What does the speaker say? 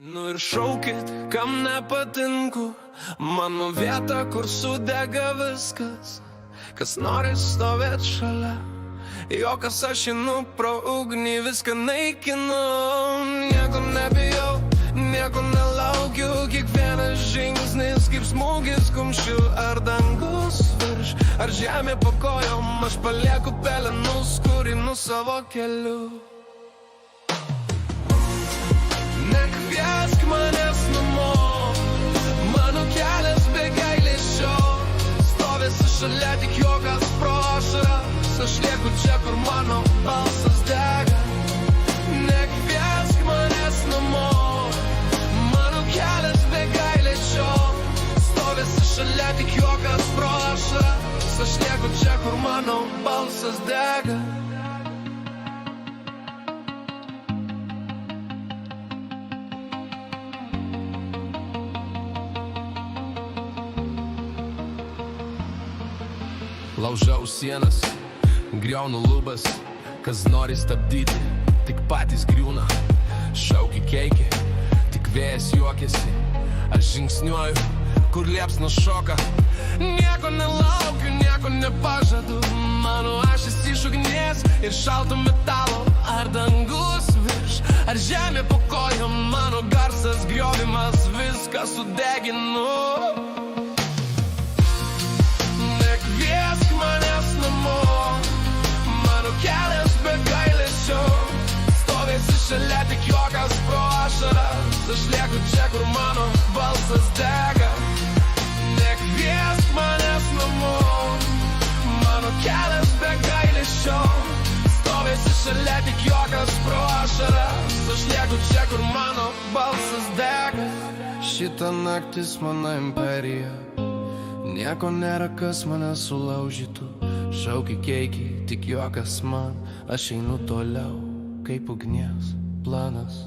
Nu ir šaukit, kam nepatinku, mano vieta, kur sudega viskas, kas nori stovėt šalia, jo kas aš einu pro ugnį, viską naikinu. Nieko nebijau, nieko nelaukiu, kiekvienas žingsnis kaip smūgis kumščiu. Ar dangus virš, ar žemė po kojom, aš palieku pelenus, kur einu savo keliu. Nekviesk manęs namo, mano kelias be gailesčio, stovėsi šalia tik juokas pro ašaras, aš lieku čia, kur mano balsas dega. Nekviesk manęs namo, mano kelias be gailesčio, stovėsi šalia tik juokas pro ašaras, aš lieku čia, kur mano balsas dega. Laužau sienas, griaunu lubas, kas nori stabdyti, tik patys griūna. Šauki keiki, tik vėjas juokiasi, aš žingsniuoju, kur liepsna šoka. Nieko nelaukiu, nieko nepažadu, mano ašis iš ugnies ir šalto metalo. Ar dangus virš, ar žemė po kojom, mano garsas griovimas, viską sudeginu. Nekviesk manęs namo, mano kelias be gailesčio, stovėsi šalia tik juokas pro ašaras, aš lieku čia, kur mano balsas dega. Nekviesk manęs namo, mano kelias be gailesčio, stovėsi šalia tik juokas pro ašaras, aš lieku čia, kur mano balsas dega. Šita naktis mano imperija, nieko nėra, kas mane sulaužytų. Šauki keiki, tik juokas man, aš einu toliau, kaip ugnies planas.